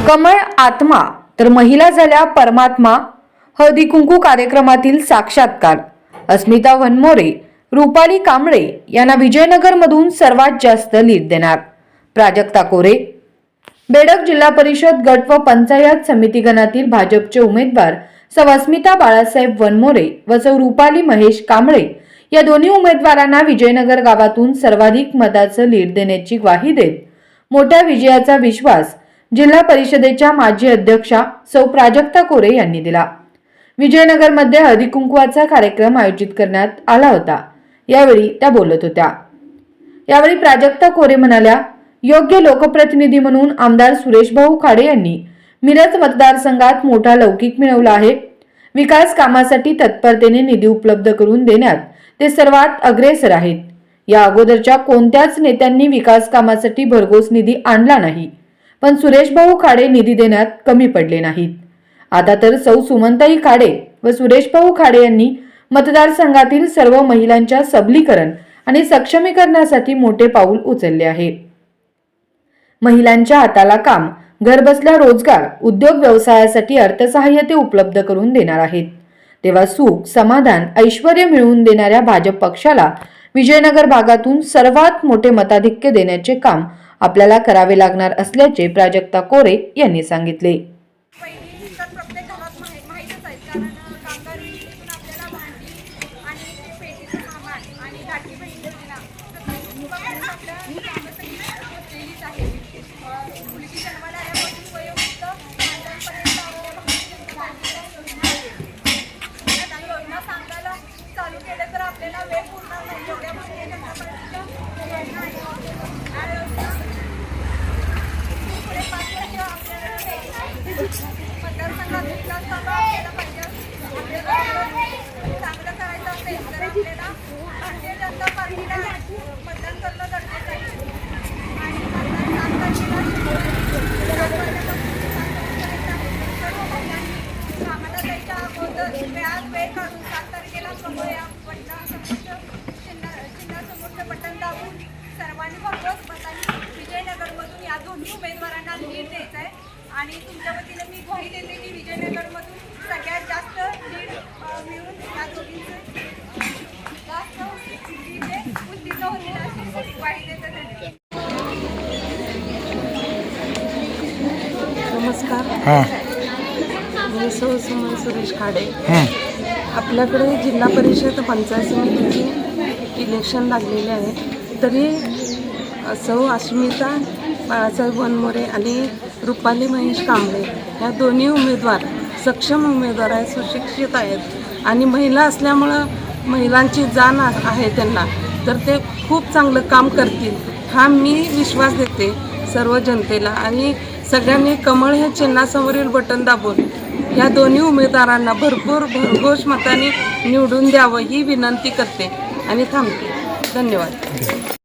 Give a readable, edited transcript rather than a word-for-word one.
कमळ आत्मा तर महिला झाल्या परमात्मा हळदी कुंकू कार्यक्रमातील साक्षात्कार अस्मिता वनमोरे, रुपाली कांबळे यांना विजयनगरमधून सर्वात जास्त लीड देणार। प्राजक्ता कोरे बेडक जिल्हा परिषद गट व पंचायत समिती गणातील भाजपचे उमेदवार सौ अस्मिता बाळासाहेब वनमोरे व सौ रुपाली महेश कांबळे या दोन्ही उमेदवारांना विजयनगर गावातून सर्वाधिक मताचं लीड देण्याची ग्वाही देत मोठ्या विजयाचा विश्वास जिल्हा परिषदेच्या माजी अध्यक्षा सौ प्राजक्ता कोरे यांनी दिला। विजयनगरमध्ये हळदी कुंकवाचा कार्यक्रम आयोजित करण्यात आला होता। यावेळी त्या बोलत होत्या। यावेळी प्राजक्ता कोरे म्हणाल्या, योग्य लोकप्रतिनिधी म्हणून आमदार सुरेशभाऊ खाडे यांनी मिरज मतदारसंघात मोठा लौकिक मिळवला आहे। विकास कामासाठी तत्परतेने निधी उपलब्ध करून देण्यात ते सर्वात अग्रेसर आहेत। या अगोदरच्या कोणत्याच नेत्यांनी विकास कामासाठी भरघोस निधी आणला नाही, पण सुरेशभाऊ खाडे निधी देण्यात कमी पडले नाहीत। आता तर सौ सुमनताई खाडे व सुरेशभाऊ खाडे यांनी मतदारसंघातील सर्व महिलांच्या सबलीकरण आणि सक्षमीकरणासाठी मोठे पाऊल उचलले आहे। महिलांच्या हाताला काम, घरबसल्या रोजगार, उद्योग व्यवसायासाठी अर्थसहाय्य ते उपलब्ध करून देणार आहेत। तेव्हा सुख, समाधान, ऐश्वर्य मिळवून देणाऱ्या भाजप पक्षाला विजयनगर भागातून सर्वात मोठे मताधिक्य देण्याचे काम आपल्याला करावे लागणार असल्याचे प्राजक्ता कोरे यांनी सांगितले। मतदारसंघात विकास कामं आपल्याला पाहिजे, आपल्याला चांगलं करायचं असेल तर आपल्याला भारतीय जनता पार्टीला मतदान करणं गरजेचं आहे आणि मतदान 7 तारखेला कामाला जायच्या अगोदर वेळ काढून 7 तारखेला समोर या चिन्हासमोरचं बटन दाबून सर्वांनी भरघोस मतांनी विजयनगरमधून या दोन्ही उमेदवारांना लीड द्यायचं आहे। आणि तुमच्या वतीने मी ग्वाही देते की विजयनगरमधून सगळ्यात जास्त लीड मिळून या दोघींचे जास्त उत्तीर्ण होतील अशी ग्वाही देते। नमस्कार, मी सौ सुमन सुरेश खाडे। आपल्याकडे जिल्हा परिषद पंचायत समितीची इलेक्शन लागलेले आहे, तरी सौ अस्मिता बाळासाहेब वनमोरे आणि रुपाली महेश कांबळे ह्या दोन्ही उमेदवार सक्षम उमेदवार आहेत, सुशिक्षित आहेत आणि महिला असल्यामुळं महिलांची जाण आहे त्यांना, तर ते खूप चांगलं काम करतील हा मी विश्वास देते सर्व जनतेला। आणि सगळ्यांनी कमळ हे चिन्हासमोरील बटन दाबून ह्या दोन्ही उमेदवारांना भरघोस मताने निवडून द्यावं ही विनंती करते आणि थांबते। धन्यवाद।